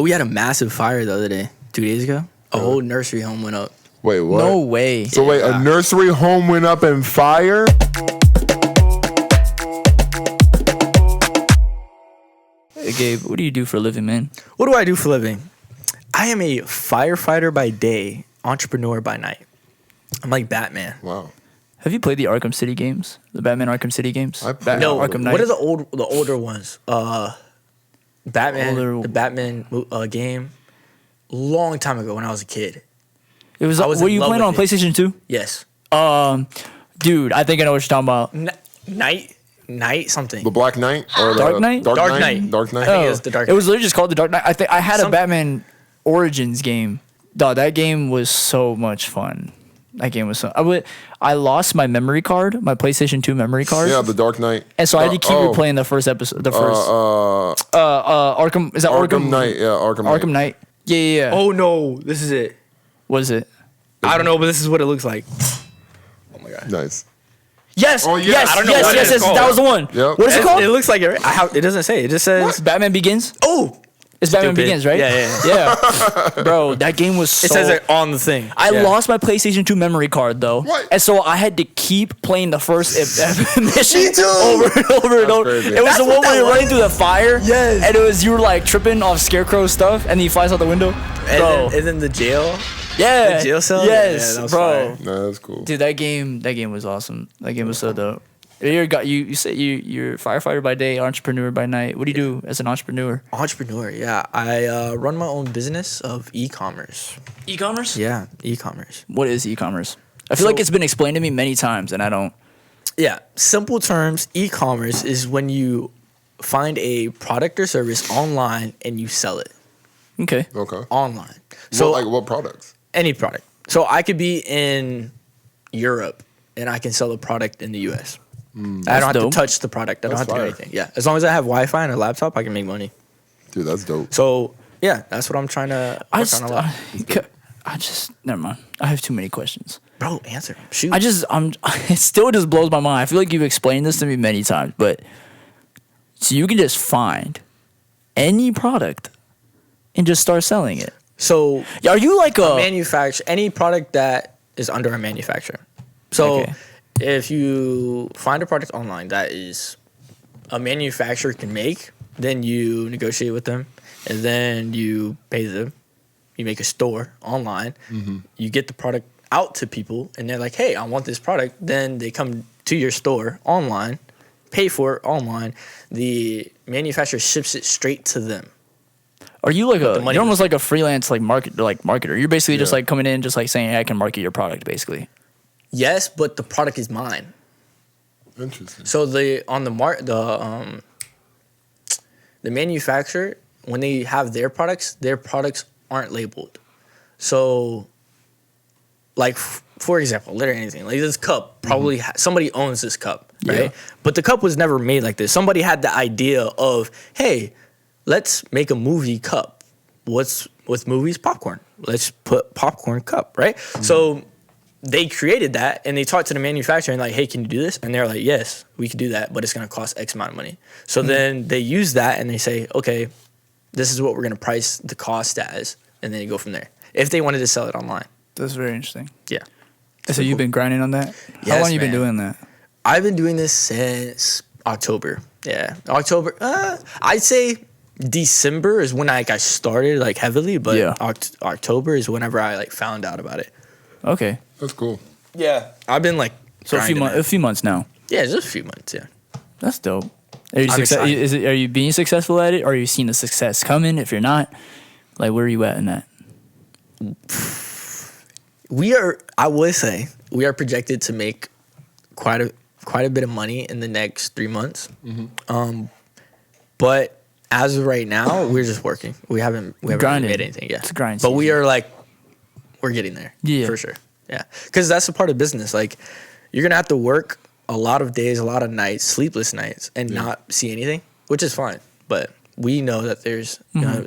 We had a massive fire the other day, 2 days ago. A whole nursery home went up. Wait, what? No way. So wait, a nursery home went up in fire? Hey, Gabe, what do you do for a living, man? What do I do for a living? I am a firefighter by day, entrepreneur by night. I'm like Batman. Wow. Have you played the Arkham City games? The Batman Arkham City games? I played No, Arkham Knight. what are the older ones? Batman, Older- the Batman game. Long time ago when I was a kid. It was. I was Were in you love playing on with it. PlayStation 2? Yes. Dude, I think I know what you're talking about. Night something. The Black Knight? Or Dark the Knight? Dark Dark Knight? Knight. Dark Knight? I think it was the Dark It was Knight. literally just called the Dark Knight. I had a Some- Batman Origins game. Dog, that game was so much fun. That game was so. I lost my memory card, my PlayStation 2 memory card. Yeah, the Dark Knight. And so I had to keep replaying the first episode. The first Arkham. Is that Arkham Knight. Yeah, Arkham Knight. Yeah. Oh no, this is it. What is it? I don't know, but this is what it looks like. Oh my god. Nice. Yes. Oh, yeah. Yes. I don't know yes. what Yes. it's Yes. called. That was the one. Yep. What is it called? It looks like it. It doesn't say. It just says. Batman Begins. Oh, It's Batman Stupid. Begins, right? Yeah. Bro, that game was so. It says it on the thing. I Yeah. lost my PlayStation 2 memory card though, What? and so I had to keep playing the first mission Me too. over and over and over. crazy. It was That's the what one where that you're was? running through the fire, Yes. and it was you were like tripping off Scarecrow stuff, and he flies out the window. Bro, And then the jail. yeah, the jail cell? yes, Yeah, that was bro. fire. No, that's cool. Dude, that game was awesome. That game was so dope. You said you're a firefighter by day, entrepreneur by night. What do you do as an entrepreneur? Entrepreneur. Yeah, I run my own business of e-commerce. E-commerce? Yeah, e-commerce. What is e-commerce? I feel like it's been explained to me many times, and I don't. Yeah, simple terms, e-commerce is when you find a product or service online and you sell it Okay. Okay. online. So, So what products? any product. So I could be in Europe and I can sell the product in the US. I don't have dope. to touch the product. I don't That's have to do fire. anything. Yeah, as long as I have Wi-Fi and a laptop, I can make money. Dude, that's dope. So yeah, that's what I'm trying to work on a lot. I just never mind. I have too many questions. Bro, answer. Shoot. It still just blows my mind. I feel like you've explained this to me many times, but so you can just find any product and just start selling it. So Are you like a manufacture any product that is under a manufacturer. So Okay. if you find a product online that is a manufacturer can make, then you negotiate with them and then you pay them. You make a store online. You get the product out to people and they're like, hey, I want this product. Then they come to your store online, pay for it online. The manufacturer ships it straight to them. Are you like the money you're almost like a freelance marketer. You're basically just Yeah. like coming in just like saying, hey, I can market your product basically. Yes, but the product is mine. Interesting. So the manufacturer, when they have their products aren't labeled. So, like for example, literally anything like this cup probably somebody owns this cup, right? Yeah. But the cup was never made like this. Somebody had the idea of, hey, let's make a movie cup. What's with movies? Popcorn. Let's put popcorn cup, right? So they created that and they talked to the manufacturer and like, hey, can you do this? And they're like, yes, we can do that, but it's going to cost X amount of money. So then they use that and they say, okay, this is what we're going to price the cost as. And then you go from there. If they wanted to sell it online. That's very interesting. Yeah. So you've been grinding on that? How Yes, long you been man. doing that? I've been doing this since October. Yeah. October. I'd say December is when I started like heavily, but Yeah. October is whenever I like found out about it. Okay. That's cool. Yeah. I've been like So a grinding few months now. Yeah, just a few months, yeah. That's dope. Are you I'm excited. are you being successful at it, or are you seeing the success coming? If you're not, like, where are you at in that? I would say we are projected to make quite a bit of money in the next 3 months. But as of right now, we're just working. We haven't really Grinding. made anything yet. It's a grind But we season. are we're getting there. Yeah. For sure. Yeah. Because that's a part of business. Like, you're going to have to work a lot of days, a lot of nights, sleepless nights, and not see anything, which is fine. But we know that there's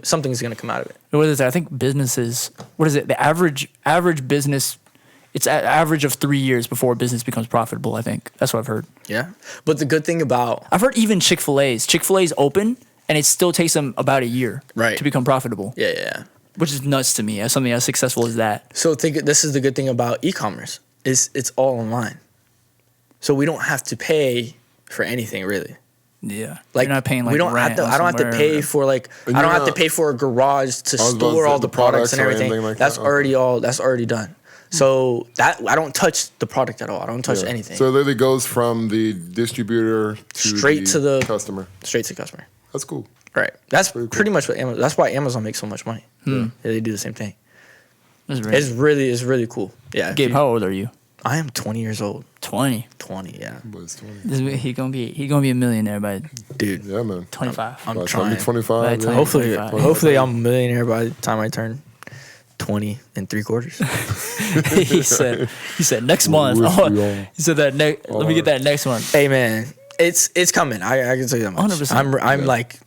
something's going to come out of it. What is it? I think businesses. What is it? The average business. It's an average of 3 years before a business becomes profitable. I think that's what I've heard. Yeah. But the good thing about I've heard even Chick-fil-A's. Chick-fil-A's open, and it still takes them about a year Right. to become profitable, Yeah. which is nuts to me as something as successful as that. So this is the good thing about e-commerce is it's all online. So we don't have to pay for anything really. Yeah, Like you're not paying like we don't rent have to. I don't have to somewhere. pay for like. And I don't you're have to not- pay for a garage to I was about to store say all the products and or everything. anything like That's that? already all. That's already done. So that I don't touch the product at all. I don't touch Yeah. anything. So it literally goes from the distributor to Straight to the- customer. Straight to customer. That's cool. Right. That's Pretty cool. pretty much what Amazon. That's why Amazon makes so much money. Yeah, they do the same thing. That's right. It's really cool. Yeah. Gabe, how old are you? I am 20 years old. 20. 20. Yeah. But it's 20. He gonna be a millionaire by Dude. Yeah, man. 25. I'm By the time trying. you're 25. By the time- yeah. Hopefully, 25. hopefully I'm a millionaire by the time I turn 20 and 3/4. he said next month. wish Oh, we all- he said that next. Let me get that next one. Hey man, it's coming. I can tell you that much. 100%. I'm like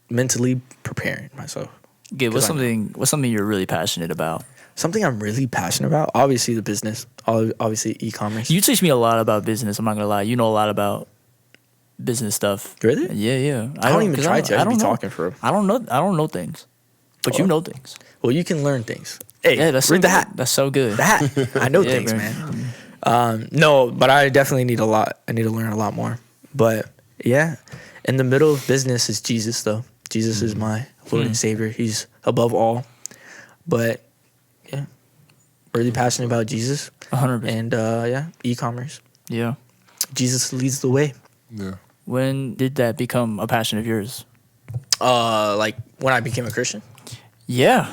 mentally preparing myself. Gabe, what's 'Cause I something you're really passionate about? Something I'm really passionate about. Obviously the business. Obviously e-commerce. You teach me a lot about business. I'm not gonna lie. You know a lot about business stuff. Really? Yeah. I don't even 'cause try to. I just be know. talking for real. I don't know things, but you Oh. know things. Well, you can learn things. Hey, Yeah, that's read so the hat. good. That's so good. The hat. I know Yeah, things, bro. man. No, but I definitely need a lot. I need to learn a lot more. But yeah, in the middle of business is Jesus, though. Jesus is my Lord and Savior. He's above all. But yeah, really passionate about Jesus 100%. and e-commerce. Yeah. Jesus leads the way. Yeah. When did that become a passion of yours? Like when I became a Christian. Yeah.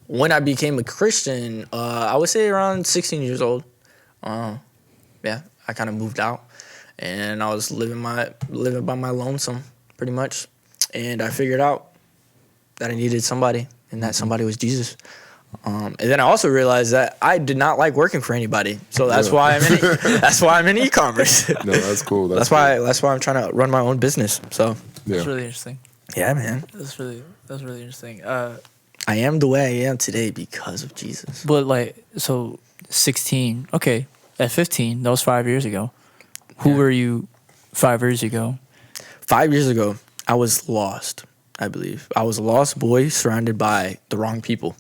When I became a Christian, I would say around 16 years old. Yeah, I kind of moved out, and I was living by my lonesome, pretty much. And I figured out that I needed somebody, and that somebody was Jesus. And then I also realized that I did not like working for anybody, so that's why I'm in e-commerce. No, that's cool. That's why I'm trying to run my own business. So Yeah. That's really interesting. yeah, man, That's really interesting. I am the way I am today because of Jesus. But like, so 16. Okay, at 15, that was 5 years ago. Who Yeah. were you 5 years ago? 5 years ago, I was lost, I believe. I was a lost boy surrounded by the wrong people.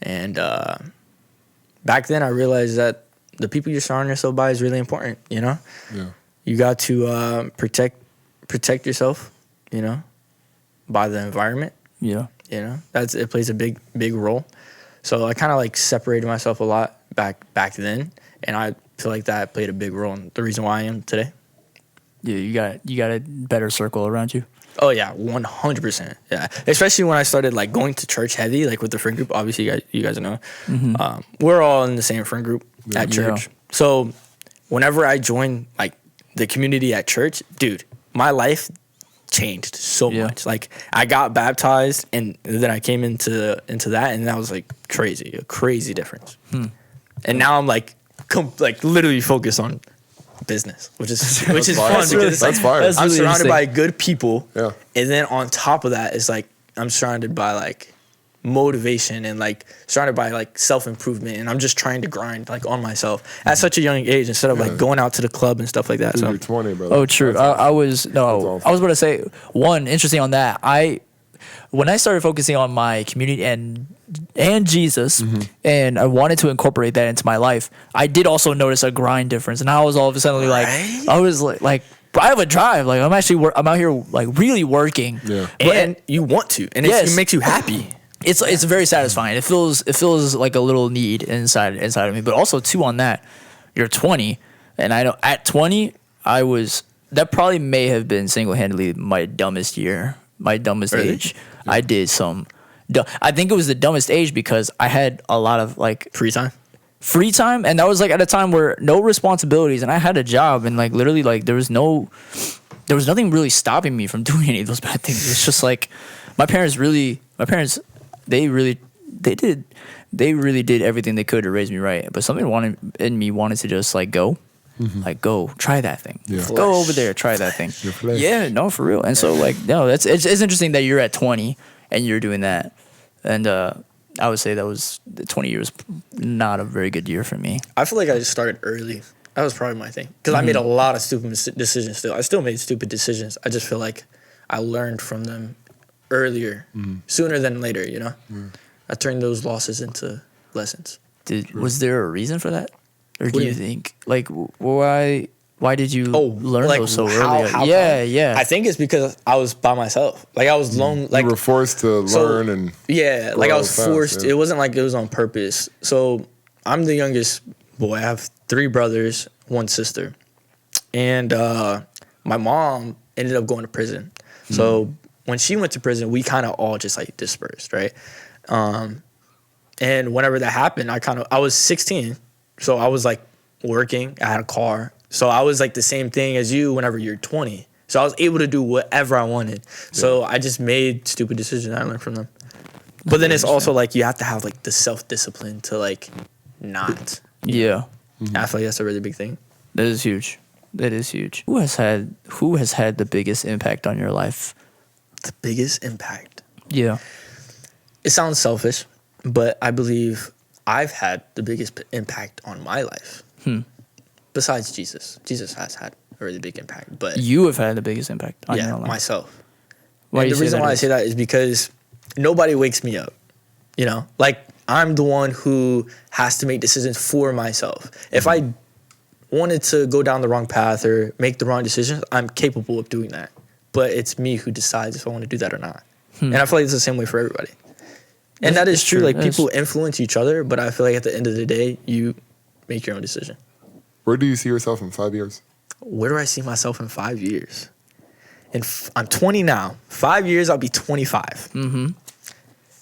And back then, I realized that the people you surround yourself by is really important, you know? Yeah. You got to protect yourself, you know, by the environment, Yeah. you know? It plays a big role. So I kind of like separated myself a lot back then, and I feel like that played a big role in the reason why I am today. Yeah, you got a better circle around you. Oh yeah, 100%. Yeah, especially when I started like going to church heavy, like with the friend group. Obviously, you guys know, we're all in the same friend group at church. Yeah. So whenever I joined like the community at church, dude, my life changed so Yeah. much. Like I got baptized, and then I came into that, and that was like a crazy difference. And now I'm like literally focused on business, which is fun fire. because it's That's like, fire. That's I'm really surrounded interesting. by good people, Yeah. and then on top of that is like I'm surrounded by like motivation and like surrounded by like self-improvement, and I'm just trying to grind like on myself at such a young age instead of like going out to the club and stuff like that. Dude, So you're 20, brother. Oh, true. That's I was That's awesome. I was about to say one interesting on that. When I started focusing on my community and Jesus, and I wanted to incorporate that into my life, I did also notice a grind difference, and I was all of a sudden like, Right? I was like, I have a drive. Like I'm actually I'm out here like really working. Yeah. and you want to, and Yes. it makes you happy. It's very satisfying. It feels like a little need inside of me. But also too on that, you're 20, and I know at 20 that probably may have been single-handedly my dumbest year, my dumbest Really? age. I did some. I think it was the dumbest age because I had a lot of like Free time. free time, and that was like at a time where no responsibilities, and I had a job, and like literally like there was nothing really stopping me from doing any of those bad things. It's just like my parents they really did everything they could to raise me right, but something wanted to just like go try that thing. Yeah. Go over there, try that thing. Your flesh. Yeah, no, for real. And so like no, it's interesting that you're at 20 and you're doing that, and I would say that was 20 years not a very good year for me. I feel like I just started early. That was probably my thing because I made a lot of stupid decisions. I still made stupid decisions. I just feel like I learned from them earlier, sooner than later, you know? I turned those losses into lessons. Was there a reason for that? Or What do do you you- think, like, why did you learn like, those so how- early? how Yeah. I think it's because I was by myself. Like I was lone. Like you were forced to so- learn and yeah, like I grow was fast, forced. yeah. It wasn't like it was on purpose. So I'm the youngest boy. I have 3 brothers, 1 sister, and my mom ended up going to prison. So when she went to prison, we kind of all just like dispersed, right? And whenever that happened, I was 16, so I was like working. I had a car, so I was like the same thing as you. Whenever you're 20, so I was able to do whatever I wanted. So I just made stupid decisions. I learned from them. But then it's also like you have to have like the self-discipline to like not. Yeah. I feel like that's a really big thing. That is huge. That is huge. Who has had the biggest impact on your life? The biggest impact. Yeah. It sounds selfish, but I believe I've had the biggest impact on my life. Besides Jesus. Jesus has had a really big impact. But You have had the biggest impact on your life. myself. Why And do the you say reason that why I is? say that is because nobody wakes me up. You know, like I'm the one who has to make decisions for myself. If I wanted to go down the wrong path or make the wrong decisions, I'm capable of doing that. But it's me who decides if I want to do that or not. And I feel like it's the same way for everybody. And that is That's true. true. Like That is- people influence each other, but I feel like at the end of the day, you make your own decision. where do you see yourself in 5 years? Where do I see myself in 5 years? I'm 20 now. 5 years, I'll be 25.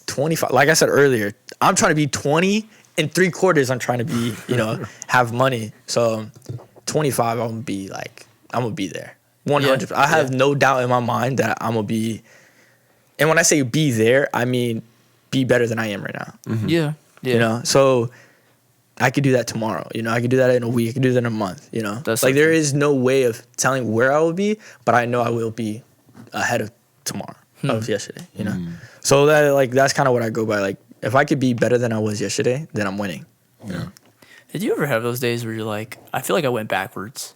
25. Like I said earlier, I'm trying to be 20 in 3/4. I'm trying to be, have money. So 25, I'm gonna be there. 100. I have no doubt in my mind that I'm gonna be. And when I say be there, I mean be better than I am right now. Yeah. Yeah. So I could do that tomorrow. I could do that in a week. I could do that in a month. That's like so there true. is no way of telling where I will be, but I know I will be ahead of tomorrow, of yesterday. So that's kind of what I go by. Like if I could be better than I was yesterday, then I'm winning. Yeah. Did you ever have those days where you're like, I feel like I went backwards?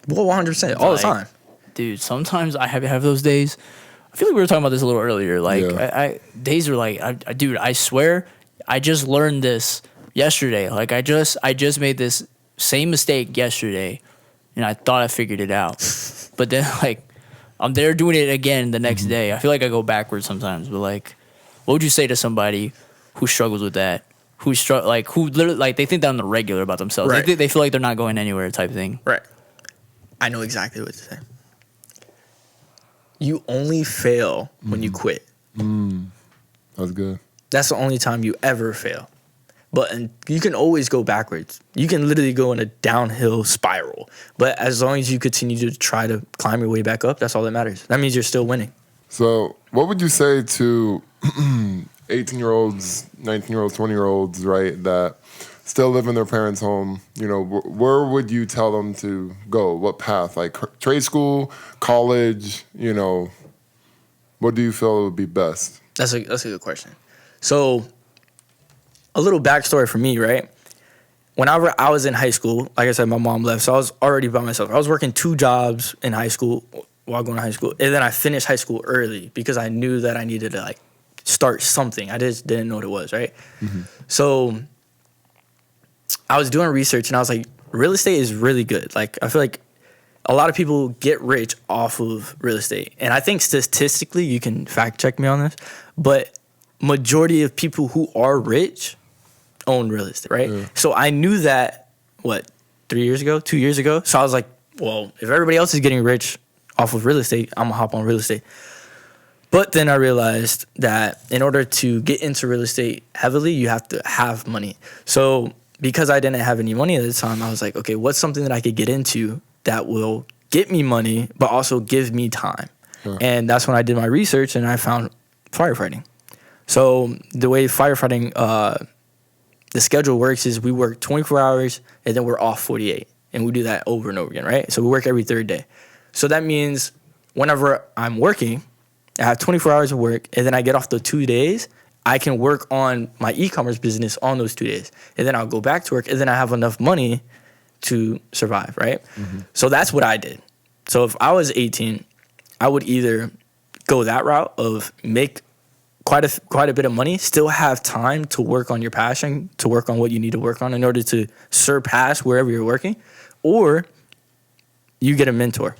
Well, 100% all the time. Dude, sometimes I have those days. I feel like we were talking about this a little earlier. Like, Yeah. days are like, dude, I swear, I just learned this yesterday. Like, I just made this same mistake yesterday, and I thought I figured it out. But then, like, I'm there doing it again the next day. I feel like I go backwards sometimes. But like, what would you say to somebody who struggles with that? Who literally, like, they think they're on the regular about themselves. Right. They feel like they're not going anywhere type thing. Right. I know exactly what to say. You only fail when you quit. That's good. That's the only time you ever fail. But you can always go backwards. You can literally go in a downhill spiral. But as long as you continue to try to climb your way back up, that's all that matters. That means you're still winning. So, what would you say to 18-year-olds, 19-year-olds, 20-year-olds, right, that still live in their parents' home? Where would you tell them to go? What path? Like trade school, college, what do you feel would be best? That's a good question. So, a little backstory for me, right? Whenever I was in high school, like I said, my mom left, so I was already by myself. I was working 2 jobs in high school while going to high school, and then I finished high school early because I knew that I needed to start something. I just didn't know what it was, right? So I was doing research, and I was like, real estate is really good. Like I feel like a lot of people get rich off of real estate, and I think statistically, you can fact check me on this, but majority of people who are rich own real estate, right? Yeah. So I knew that, 2 years ago? So I was like, well, if everybody else is getting rich off of real estate, I'm gonna hop on real estate. But then I realized that in order to get into real estate heavily, you have to have money. So because I didn't have any money at the time, I was like, okay, what's something that I could get into that will get me money, but also give me time? Yeah. And that's when I did my research and I found firefighting. So the way firefighting, the schedule works is we work 24 hours and then we're off 48. And we do that over and over again, right? So we work every 3rd day. So that means whenever I'm working, I have 24 hours of work, and then I get off the 2 days, I can work on my e-commerce business on those 2 days. And then I'll go back to work, and then I have enough money to survive, right? So that's what I did. So if I was 18, I would either go that route of make quite a bit of money, still have time to work on your passion, to work on what you need to work on in order to surpass wherever you're working, or you get a mentor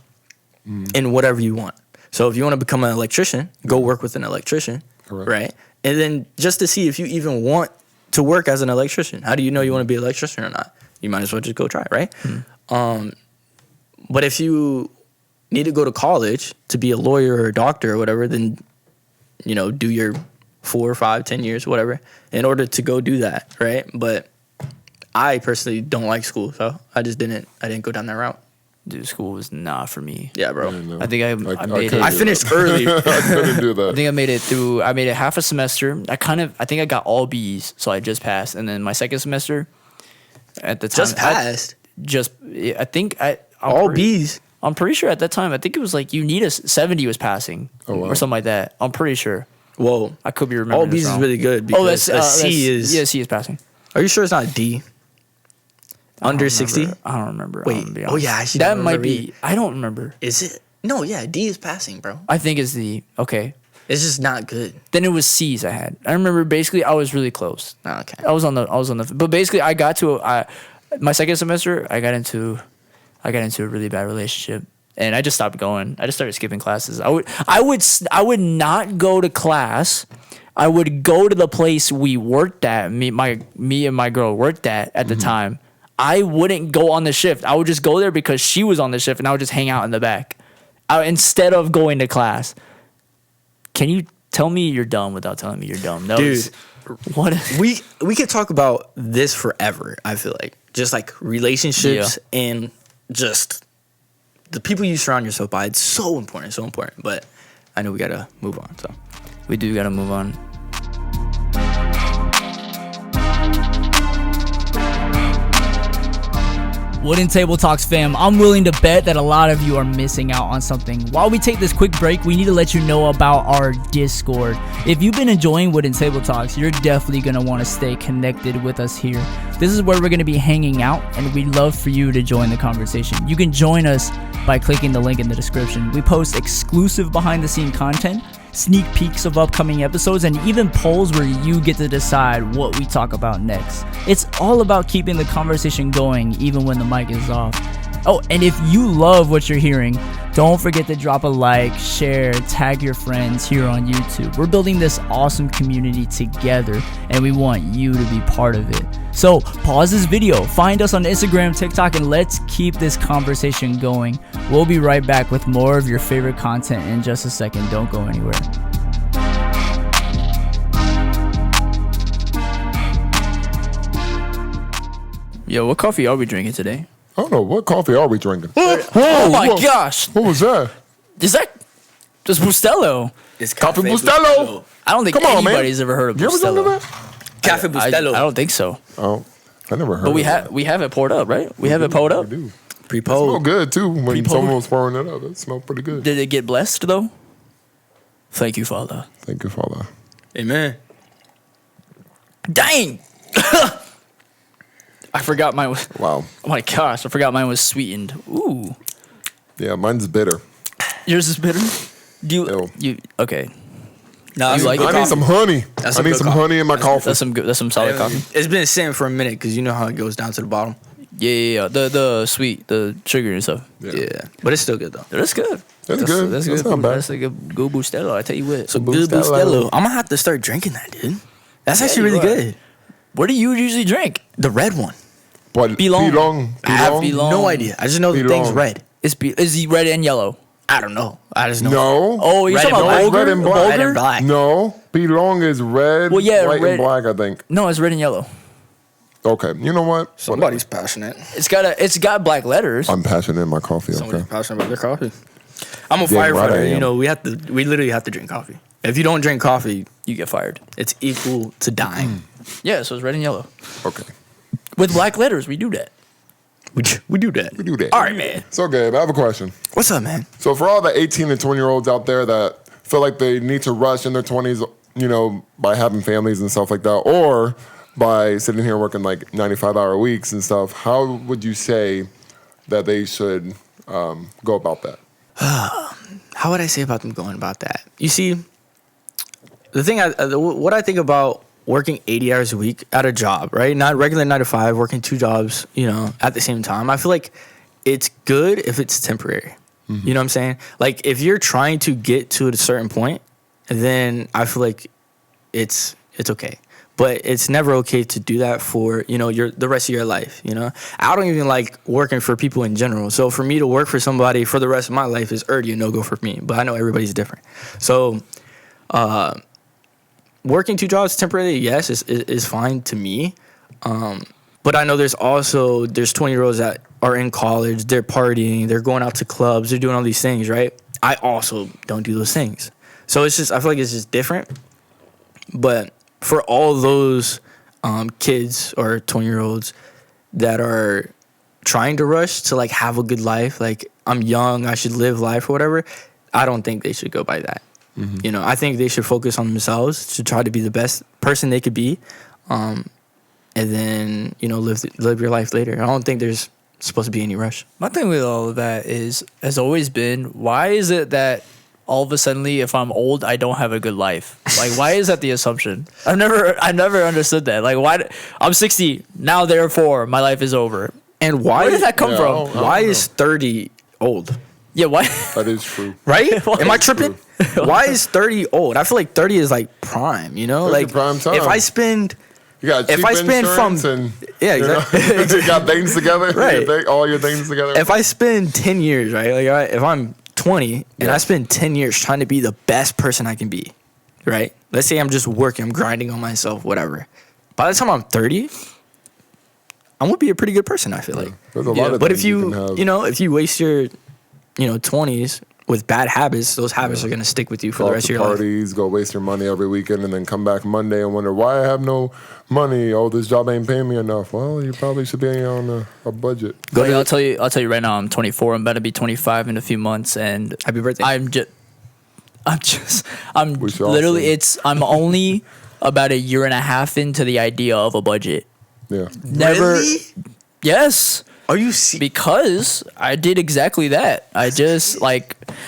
in whatever you want. So if you want to become an electrician, go work with an electrician, right? And then just to see if you even want to work as an electrician. How do you know you want to be an electrician or not? You might as well just go try it, right? But if you need to go to college to be a lawyer or a doctor or whatever, then, you know, do your 4 or 5, 10 years, whatever, in order to go do that, right? But I personally don't like school, so I didn't go down that route. Dude, school was not for me. Yeah, bro. I think I made it. I finished early. I couldn't do that. I think I made it through. I made it half a semester. I think I got all B's, so I just passed. And then my second semester, at the time, Just passed. All B's. I'm pretty sure at that time, I think it was like you need a 70 was passing or something like that. I'm pretty sure. Whoa. I could be remembering. All B's this is wrong. really good because a C is. Yeah, C is passing. Are you sure it's not a D? Under 60? I don't remember. Wait. Oh, yeah. I should that remember might be. I don't remember. Is it? No, yeah. D is passing, bro. I think it's the. Okay. It's just not good. Then it was C's I had. I remember basically I was really close. Oh, okay. I was on the. But basically I got to my second semester. I got into a really bad relationship, and I just stopped going. I just started skipping classes. I would not go to class. I would go to the place we worked at. Me and my girl worked at the time. I wouldn't go on the shift. I would just go there because she was on the shift, and I would just hang out in the back instead of going to class. Can you tell me you're dumb without telling me you're dumb? No, Dude, what? we could talk about this forever, I feel like. Just like relationships and just the people you surround yourself by. It's so important, so important. But I know we got to move on, so. We do got to move on. Wooden Table Talks fam, I'm willing to bet that a lot of you are missing out on something. While we take this quick break, we need to let you know about our Discord. If you've been enjoying Wooden Table Talks, you're definitely going to want to stay connected with us here. This is where we're going to be hanging out, and we'd love for you to join the conversation. You can join us by clicking the link in the description. We post exclusive behind-the-scene content, sneak peeks of upcoming episodes, and even polls where you get to decide what we talk about next. It's all about keeping the conversation going even when the mic is off. Oh, and if you love what you're hearing, don't forget to drop a like, share, tag your friends here on YouTube. We're building this awesome community together, and we want you to be part of it. So pause this video, find us on Instagram, TikTok, and let's keep this conversation going. We'll be right back with more of your favorite content in just a second. Don't go anywhere. Yo, what coffee are we drinking today? I don't know. What coffee are we drinking? Oh my gosh! What was that? Is that just Bustelo? It's Cafe Bustelo. I don't think Come on, man. anybody's ever heard of You ever done Bustelo. that? Cafe I Bustelo. don't think so. Oh, I never heard But of we have it poured up, right? We have it poured up. We do. It Pre-poll. smelled good, too. When Pre-polled. someone was pouring it up, it smelled pretty good. Did it get blessed though? Thank you, Father. Thank you, Father. Amen. Dang! I forgot mine was. Wow. Oh my gosh! I forgot mine was sweetened. Ooh, Yeah, mine's bitter. yours is bitter. Do you? Ew. You okay? No, You like it? I need some honey. That's I a need good some coffee. honey in my coffee. That's some good. That's some solid coffee. It's been sitting for a minute because you know how it goes down to the bottom. Yeah. The sweet, the sugar and stuff. Yeah. But it's still good, though. That's good. That's good. That's That's good. not bad. That's a good Bustelo. I tell you what. So Bustelo. good Bustelo. I'm going to have to start drinking that, dude. That's actually really you are. good. What do you usually drink? The red one. But Belong. I have Belong. no idea. I just know the thing's Belong. red. Is he red and yellow? I don't know. I just know. No. Oh, you're Red talking and about black. Bulgur? Red and black. Red and black. No. Belong is red, Well, yeah, white, red- and black, I think. No, it's red and yellow. Okay. You know what? Somebody's passionate. It's got black letters. I'm passionate in my coffee, Somebody's okay? passionate about their coffee. I'm a Yeah, right, I firefighter. am. You know, we literally have to drink coffee. If you don't drink coffee, You get fired. it's equal to dying. Yeah, so it's red and yellow. Okay. With black letters, we do that. We do that. We do that. All right, man. So, Gabe, I have a question. What's up, man? So, for all the 18 and 20-year-olds out there that feel like they need to rush in their 20s, you know, by having families and stuff like that, or by sitting here working like 95-hour weeks and stuff, how would you say that they should go about that? How how would I say about them going about that? You see, the thing, what I think about working 80 hours a week at a job, right? Not regular 9 to 5, working 2 jobs, at the same time. I feel like it's good if it's temporary. Mm-hmm. You know what I'm saying? Like, if you're trying to get to a certain point, then I feel like it's okay. But it's never okay to do that for, the rest of your life, I don't even like working for people in general. So for me to work for somebody for the rest of my life is already a no-go for me. But I know everybody's different. So working 2 jobs temporarily, yes, is fine to me. But I know there's 20-year-olds that are in college, they're partying, they're going out to clubs, they're doing all these things, right? I also don't do those things. So I feel like it's just different. But for all those kids or 20-year-olds that are trying to rush to like have a good life, like I'm young, I should live life or whatever, I don't think they should go by that. Mm-hmm. I think they should focus on themselves to try to be the best person they could be, and then live your life later. I don't think there's supposed to be any rush. My thing with all of that has always been, why is it that all of a sudden, if I'm old, I don't have a good life? Like, why is that the assumption? I never understood that. Like, why? I'm 60 now, therefore my life is over. And why? Where did that come from? Why is 30 old? Yeah, why? That is true. Right? Am I tripping? Why is 30 old? I feel like 30 is like prime. Like prime time. If I spend. You got cheap insurance and exactly. You got things together, right? All your things together. If I spend 10 years, right? Like if I'm 20 and I spend 10 years trying to be the best person I can be, right? Let's say I'm just working, I'm grinding on myself, whatever. By the time I'm 30, I'm gonna be a pretty good person, I feel like. There's a lot of but things if if you waste your 20s with bad habits, those habits are gonna stick with you for the rest of your parties, go waste your money every weekend, and then come back Monday and wonder why I have no money. Oh, this job ain't paying me enough. Well, you probably should be on a budget. I'll tell you right now. I'm 24. I'm about to be 25 in a few months, and happy birthday. I'm literally. I'm only about a year and a half into the idea of a budget. Yeah. Never. Really? Yes. Are you because I did exactly that. I just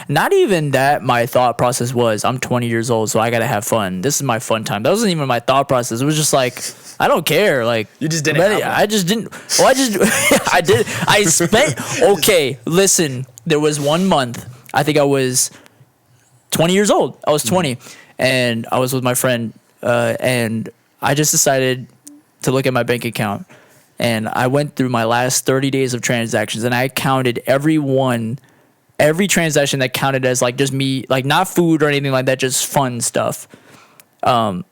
not even that my thought process was I'm 20 years old, so I gotta have fun. This is my fun time. That wasn't even my thought process. It was just like, I don't care. Like, you just didn't. I just didn't. Well, I did. I spent. Okay, listen. There was 1 month. I think I was 20 years old. I was 20, and I was with my friend, and I just decided to look at my bank account. And I went through my last 30 days of transactions, and I counted every transaction that counted as like just me, like not food or anything like that, just fun stuff. I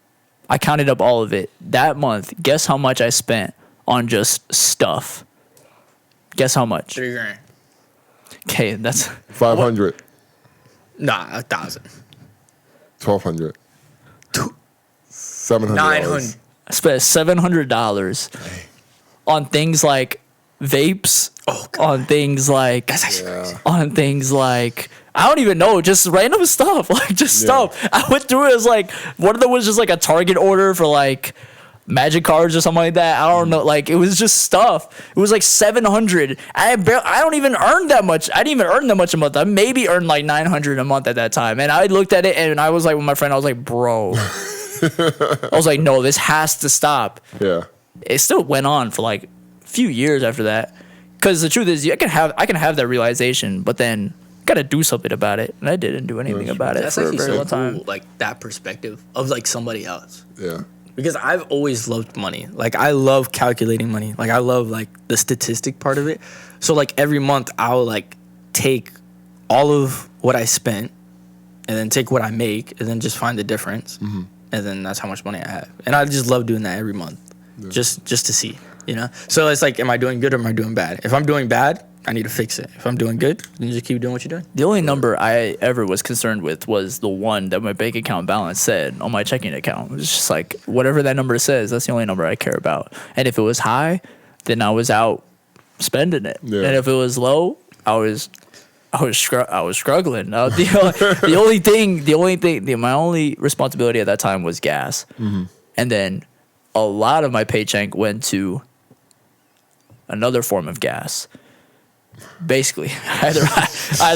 counted up all of it that month. Guess how much I spent on just stuff? Guess how much? $3,000. Okay, that's 500. Nah, 1,000. 1,200. 700. 900. I spent $700 on things like vapes. Oh, God. On things like That's actually crazy. On things like I don't even know, just random stuff, like just stuff. I went through it as like one of them was just like a Target order for like Magic cards or something like that. I don't know, like it was just stuff. It was like 700. I don't even earn that much. I didn't even earn that much a month. I maybe earned like 900 a month at that time. And I looked at it and I was like with my friend, I was like, bro. I was like, no, this has to stop. Yeah. It still went on for like a few years after that. Because the truth is, I can have that realization, but then gotta do something about it, and I didn't do anything about it That's for a actually very so long time. cool, like that perspective of like somebody else. Yeah. Because I've always loved money. Like I love calculating money. Like I love like the statistic part of it. So like every month I'll like take all of what I spent and then take what I make and then just find the difference. Mm-hmm. And then that's how much money I have. And I just love doing that every month. Yeah. Just to see, you know? So it's like, am I doing good or am I doing bad? If I'm doing bad, I need to fix it. If I'm doing good, then you just keep doing what you're doing. The only number I ever was concerned with was the one that my bank account balance said on my checking account. It was just like, whatever that number says, that's the only number I care about. And if it was high, then I was out spending it. Yeah. And if it was low, I was struggling. The only thing, my only responsibility at that time was gas. Mm-hmm. And then a lot of my paycheck went to another form of gas. Basically, either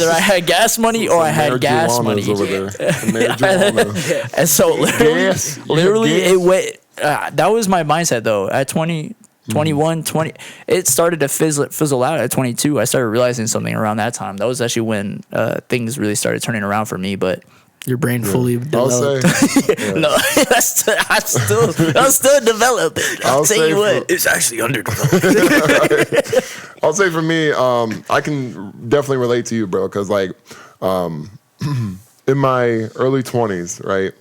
I had gas money or I had gas money. Over there. The And so literally gas. it went. That was my mindset though. At 20, 21, 20, it started to fizzle out at 22. I started realizing something around that time. That was actually when things really started turning around for me. But your brain fully I'll developed. say, no, I'm still developing. I'll tell you what, It's actually underdeveloped. I'll say for me, I can definitely relate to you, bro, because like in my early 20s, right,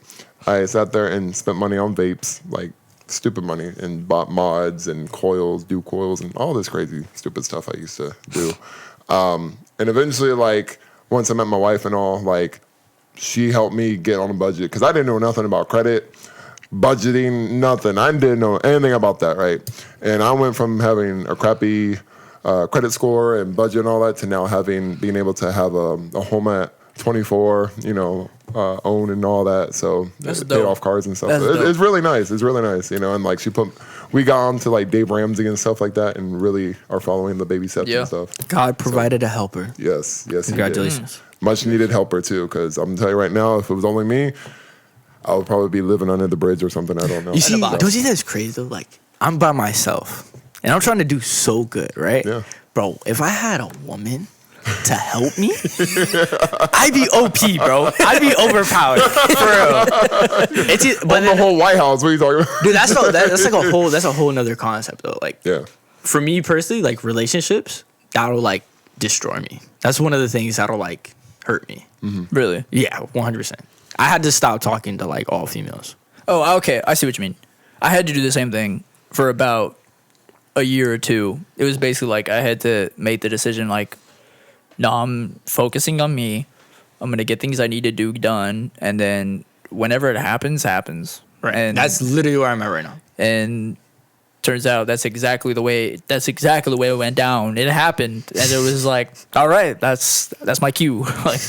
I sat there and spent money on vapes, like stupid money, and bought mods and coils, do coils, and all this crazy stupid stuff I used to do. And eventually, like once I met my wife and all, like she helped me get on a budget because I didn't know nothing about credit, budgeting, nothing. I didn't know anything about that, right? And I went from having a crappy credit score and budget and all that to now being able to have a home at 24, own and all that. So That's paid dope. off cars and stuff. That's dope. It's really nice. It's really nice, and like we got on to like Dave Ramsey and stuff like that, and really are following the baby steps and stuff. God provided a helper. Yes, he did. Congratulations. Much needed helper too, because I'm telling you right now, if it was only me, I would probably be living under the bridge or something. I don't know. You see, box. don't you think that's crazy though? Like, I'm by myself and I'm trying to do so good, right? Yeah. Bro, if I had a woman to help me, I'd be OP, bro. I'd be overpowered. For real. But the whole White House. What are you talking about? dude, that's a whole nother concept though. Like, Yeah. for me personally, like relationships, that'll like destroy me. That's one of the things that'll like hurt me. really. Yeah, 100%. I had to stop talking to like all females. Oh, okay. I see what you mean. I had to do the same thing for about a year or two. It was basically like I had to make the decision like, no, I'm focusing on me. I'm going to get things I need to do done. And then whenever it happens. Right. And That's literally where I'm at right now. and turns out that's exactly the way it went down. It happened. And it was like, all right, that's my cue. Like,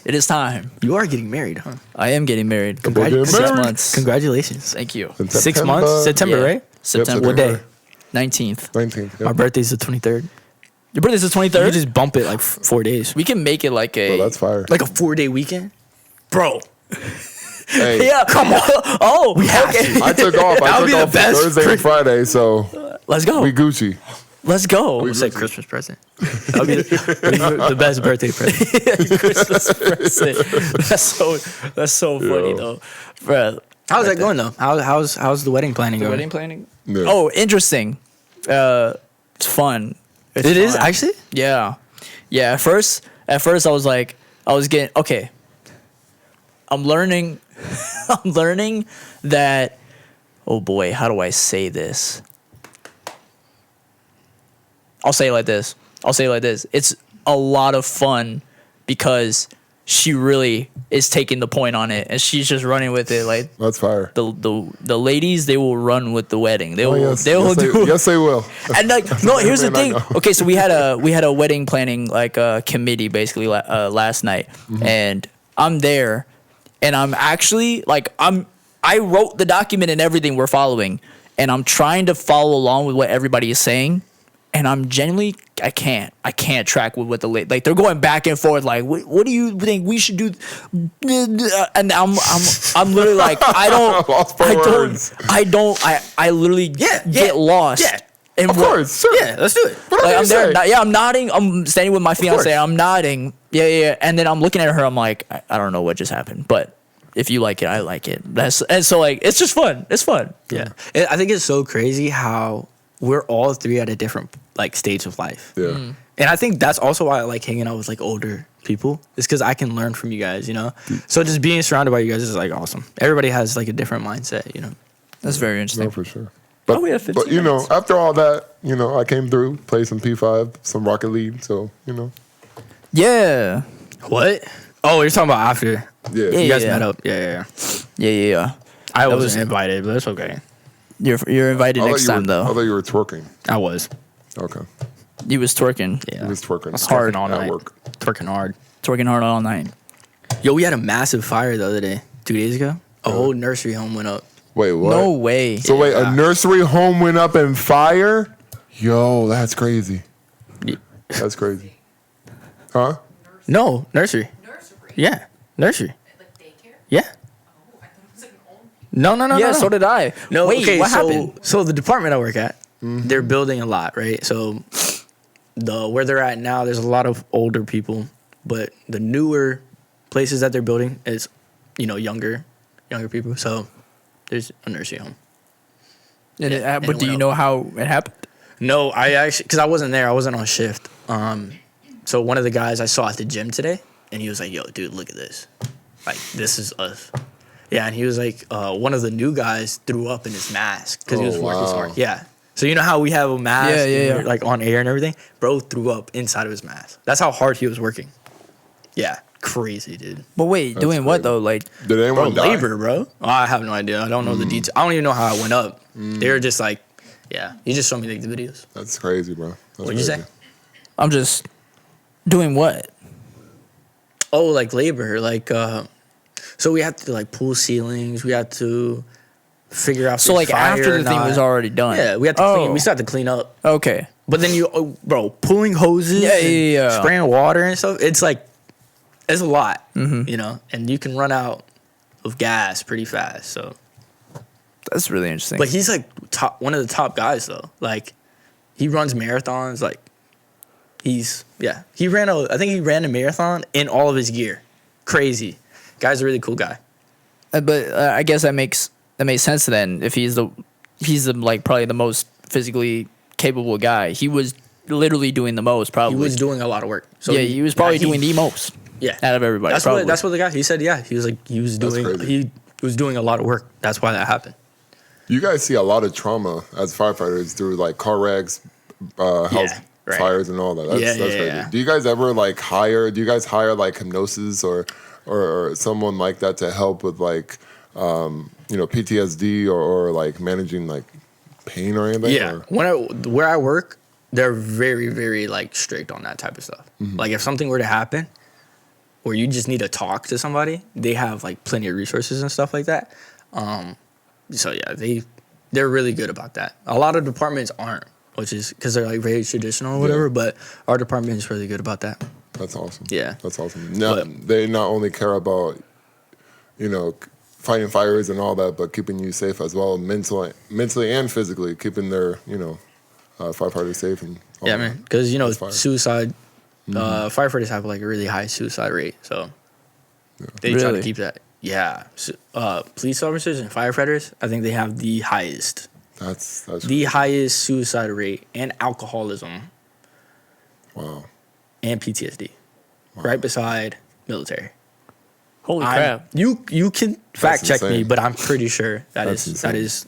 it is time. You are getting married, huh? I am getting married. Getting 6 married. months. Congratulations. Thank you. In 6 months? September, Yeah. right? September. What day? 19th. 19th. My birthday's the 23rd. Your birthday's the You 23rd? could just bump it like 4 days. We can make it like a... Bro, that's fire. Like a 4-day weekend? Bro. Hey, yeah, come on. Oh, we have okay. to. I took off. That would be the best Thursday and Friday, so Let's go. we Gucci. Let's go. It's like Christmas present. That would be the best birthday present. Christmas present. That's so funny Yeah. though, bro. How's that going though? How's the wedding planning The going? wedding planning. Yeah. Oh, interesting. It's fun. It's It is fun. actually? Yeah. At first I was getting okay. I'm learning that, oh boy, how do I say this? I'll say it like this. It's a lot of fun because she really is taking the point on it and she's just running with it. Like That's fire. the ladies, they will run with the wedding. They will Yes, they will do. yes, they will. And like, no, here's the Man, I thing. know. Okay, so we had a wedding planning like committee basically last night, and I'm there, and I'm actually like I wrote the document and everything we're following, and I'm trying to follow along with what everybody is saying, and I'm genuinely I can't track with what the like they're going back and forth like what do you think we should do, and I'm literally like Lost for words. I literally get lost. Yeah. And Of course, sure. Yeah, let's do it. What like, I'm else do you there. say? I'm nodding. I'm standing with my fiance. course. I'm nodding. Yeah. And then I'm looking at her. I'm like, I don't know what just happened, but if you like it, I like it. And so like it's just fun. It's fun. Yeah. I think it's so crazy how we're all three at a different like stage of life. Yeah. And I think that's also why I like hanging out with like older people. It's because I can learn from you guys, you know? So just being surrounded by you guys is like awesome. Everybody has like a different mindset, you know? That's very interesting. No, for sure. But, we have 15 but you know, minutes. after all that, I came through, played some P5, some Rocket League. So, Yeah. What? Oh, you're talking about after. yeah. You guys Yeah. met up. Yeah. Yeah. I That wasn't was- invited, but it's okay. You're invited I thought next you time were, though. I thought you were twerking. I was. Okay. You was twerking. Yeah. You was twerking. I was twerking all At night. work. Twerking hard. Twerking hard all night. Yo, we had a massive fire the other day, 2 days ago. A whole nursery home went up. Wait, what? No way. So wait, Yeah. a nursery home went up in fire? Yo, that's crazy. Yeah. That's crazy. Huh? No, nursery. Nursery. Yeah, nursery. Like daycare? Yeah. Oh, I thought it was like an old people. No. Yeah, no. so did I. No, Wait, okay, what so, happened? So the department I work at, they're building a lot, right? So where they're at now, there's a lot of older people, but the newer places that they're building is, younger people. So there's a nursing home. And Yeah, and but it do went you up. know how it happened? No, I actually, because I wasn't there, I wasn't on shift. So one of the guys I saw at the gym today, and he was like, "Yo, dude, look at this. Like, this is us." Yeah, and he was like, one of the new guys threw up in his mask because he was Oh, working wow. smart. Yeah. So you know how we have a mask, Yeah, and yeah. we're, like on air and everything? Bro threw up inside of his mask. That's how hard he was working. Yeah, crazy, dude. But wait, doing what crazy. though? Like, Did Bro, anyone die? labor, bro. Oh, I have no idea. I don't know the details. I don't even know how it went up. They were just like, yeah. He just showed me like the videos. That's crazy, bro. That's What'd you say? crazy. I'm just doing what? Oh, like labor, like so we had to like pull ceilings. We had to figure out. if So there's like fire after or the thing not. was already done. Yeah, we had to clean. We still had to clean up. Okay. But then bro, pulling hoses, Yeah, and yeah. spraying water and stuff. It's like it's a lot, and you can run out of gas pretty fast. So, That's really interesting. but he's like one of the top guys though. Like he runs marathons. Like he ran I think he ran a marathon in all of his gear. Crazy. Guy's a really cool guy. But I guess that makes sense then. If he's the like probably the most physically capable guy, he was literally doing the most. Probably He was doing a lot of work. So yeah, he was probably doing the most. Yeah, out of everybody. That's probably. what the guy. He said. Yeah, he was like he was That's doing. crazy. He was doing a lot of work. That's why that happened. You guys see a lot of trauma as firefighters through like car wrecks, house right. fires, and all that. That's crazy. Yeah. Do you guys ever like hire? Do you guys hire like hypnosis or someone like that to help with like PTSD or like managing like pain or anything? Yeah, Or? where I work, they're very very like strict on that type of stuff. Like if something were to happen, where you just need to talk to somebody, they have like plenty of resources and stuff like that. So yeah, they're really good about that. A lot of departments aren't, which is because they're like very traditional or whatever. Yeah. But our department is really good about that. That's awesome. Yeah. That's awesome. Now, But- they not only care about, fighting fires and all that, but keeping you safe as well, mentally and physically, keeping their, firefighters safe and all Yeah, that. man. Because That's fire. suicide, firefighters have like a really high suicide rate, so they try to Really? keep that. Yeah, police officers and firefighters, I think they have the highest suicide rate and alcoholism wow. and PTSD, right beside military. Holy crap! You can fact check me, insane. but I'm pretty sure That's that insane. is,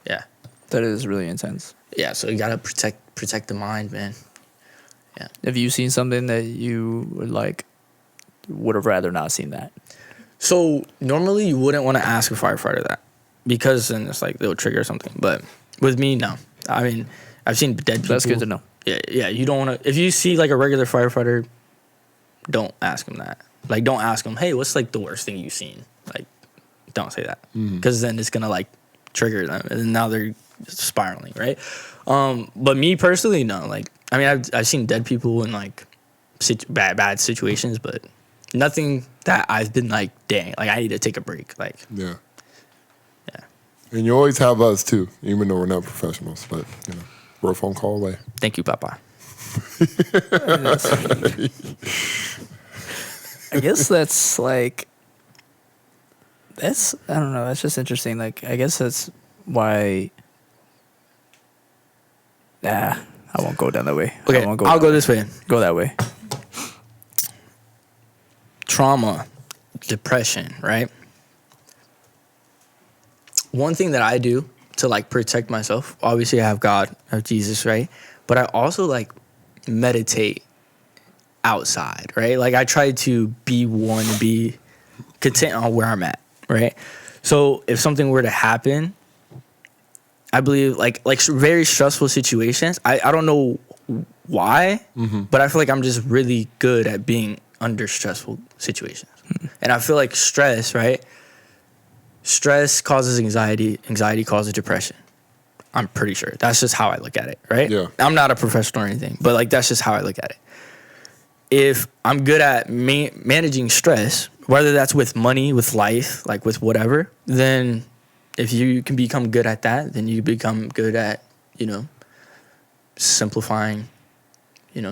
yeah, That is really intense. yeah. So you gotta protect the mind, man. Have you seen something that you would have rather not seen that? So normally you wouldn't want to ask a firefighter that because then it's like they'll trigger something. But with me, no. I mean, I've seen dead people. That's good to know. Yeah. You don't want to. If you see like a regular firefighter, don't ask them that. Like, don't ask them, hey, what's like the worst thing you've seen? Like, don't say that because then it's gonna like trigger them, and then now they're spiraling, right? But me personally, no. Like, I mean, I've seen dead people in like bad situations, but nothing that I've been like, dang, like I need to take a break. Like, Yeah. yeah. And you always have us too, even though we're not professionals, but we're a phone call away. Thank you, Papa. I guess that's I don't know. That's just interesting. Like, I guess that's why. I won't go down that way. Okay, I won't I'll go that this way. way. Go that way. Trauma, depression, right? One thing that I do to like protect myself, obviously I have God, I have Jesus, right? But I also like meditate outside, right? Like I try to be content on where I'm at, right? So if something were to happen, I believe like very stressful situations, I don't know why, but I feel like I'm just really good at being under stressful situations. And I feel like stress, right? Stress causes anxiety. Anxiety causes depression. I'm pretty sure. That's just how I look at it, right? Yeah. I'm not a professional or anything, but like that's just how I look at it. if I'm good at managing stress, whether that's with money, with life, like with whatever, then if you can become good at that, then you become good at, simplifying,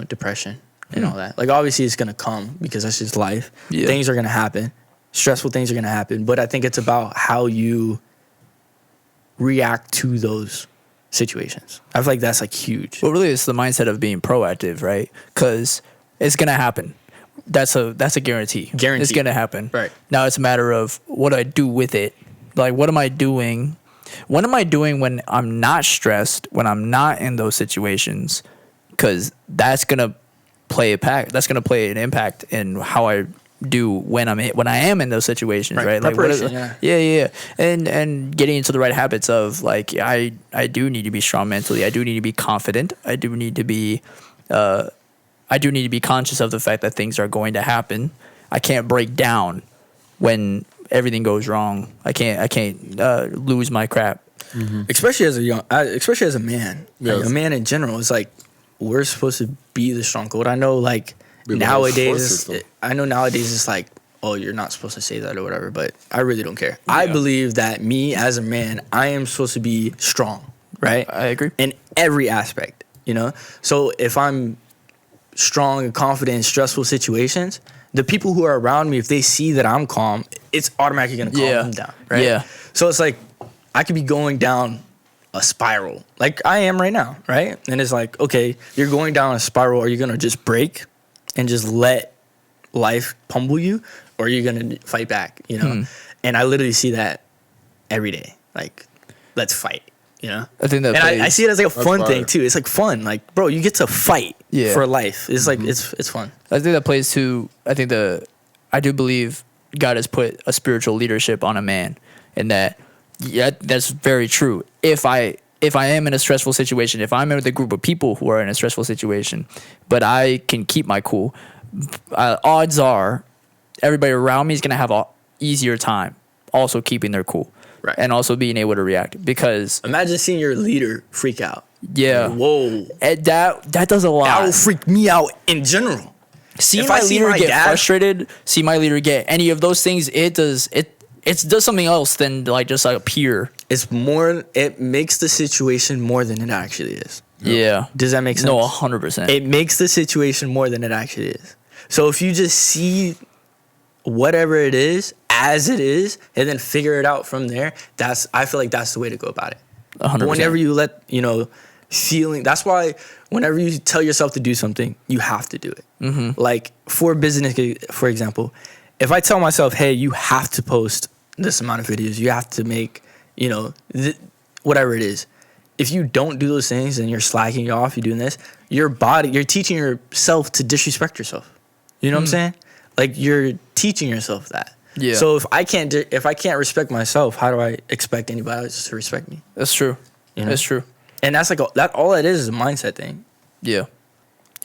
depression and all that. Like, obviously it's going to come because that's just life. Yeah. Things are going to happen. Stressful things are going to happen. But I think it's about how you react to those situations. I feel like that's like huge. Well, really, it's the mindset of being proactive, right? Because it's gonna happen. That's a guarantee. Guaranteed. It's gonna happen. Right. Now it's a matter of what do I do with it. Like, what am I doing? What am I doing when I'm not stressed? When I'm not in those situations? Because that's gonna play That's gonna play an impact in how I do when I am in those situations, right? Like, preparation, yeah. And getting into the right habits of, like, I do need to be strong mentally. I do need to be confident. I do need to be conscious of the fact that things are going to happen. I can't break down when everything goes wrong. I can't lose my crap. Mm-hmm. Especially as a man. Yes. Like, a man in general, it's like we're supposed to be the strong code. I know, like, Be the whole nowadays force system. it's like, oh, you're not supposed to say that or whatever, but I really don't care. I believe that me as a man, I am supposed to be strong, right? I agree. In every aspect, So if I'm strong and confident in stressful situations, the people who are around me, if they see that I'm calm, it's automatically going to calm them down, right? Yeah. So it's like I could be going down a spiral like I am right now, right? And it's like, okay, you're going down a spiral. Are you going to just break and just let life pummel you, or are you going to fight back, And I literally see that every day. Like, let's fight, I think that and I see it as like a fun fire. thing too. It's like fun. Like, bro, you get to fight for life. It's like, it's fun. I think that plays to, I do believe God has put a spiritual leadership on a man, and that's very true. If I am in a stressful situation, if I'm with a group of people who are in a stressful situation, but I can keep my cool, odds are everybody around me is going to have an easier time also keeping their cool. Right. And also being able to react, because Imagine seeing your leader freak out. yeah, Whoa. and that does a lot. That will freak me out in general. Seeing If my I see leader my get dad- frustrated, see my leader get any of those things, it does something else than, like, just like a peer. It makes the situation more than it actually is. Yeah. Does that make sense? No, 100%. It makes the situation more than it actually is. So if you just see whatever it is as it is and then figure it out from there, I feel like that's the way to go about it. 100%. Whenever you let, feeling, that's why whenever you tell yourself to do something, you have to do it. Mm-hmm. Like, for business, for example, if I tell myself, hey, you have to post this amount of videos, you have to make, whatever it is. If you don't do those things and you're slacking off, you're doing this, you're teaching yourself to disrespect yourself. You know what I'm saying? Like, you're teaching yourself that. Yeah. So if I can't respect myself, how do I expect anybody else to respect me? That's true. That's true. And that's like all it is a mindset thing. Yeah.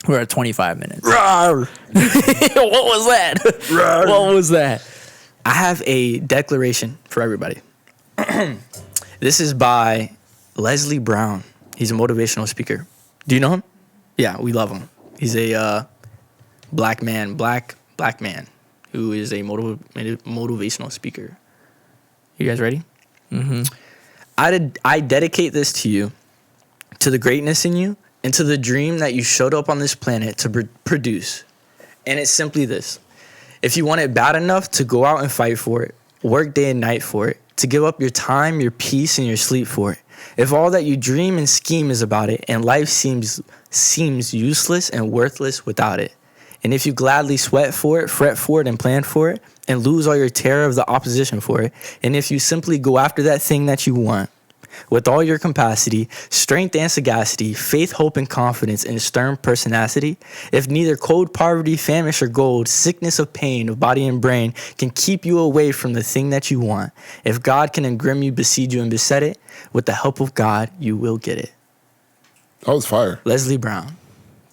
We're at 25 minutes. What was that? What was that? I have a declaration for everybody. This is by Leslie Brown. He's a motivational speaker. Do you know him? Yeah, we love him. He's a black man who is a motivational speaker. You guys ready? Mm-hmm. I dedicate this to you, to the greatness in you, and to the dream that you showed up on this planet to produce. And it's simply this. If you want it bad enough to go out and fight for it, work day and night for it, to give up your time, your peace, and your sleep for it. If all that you dream and scheme is about it, and life seems useless and worthless without it. And if you gladly sweat for it, fret for it, and plan for it, and lose all your terror of the opposition for it, and if you simply go after that thing that you want, with all your capacity, strength and sagacity, faith, hope, and confidence, and stern pertinacity, if neither cold poverty, famish, or gold, sickness of pain of body and brain can keep you away from the thing that you want, if God can engrim you, besiege you, and beset it, with the help of God, you will get it. That was fire. Leslie Brown.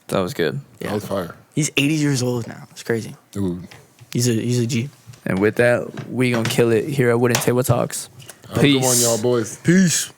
That was good. Yeah. That was fire. He's 80 years old now. It's crazy. Dude. He's a G. And with that, we gonna kill it here at Wooden Table Talks. Have a good one, y'all boys. Peace.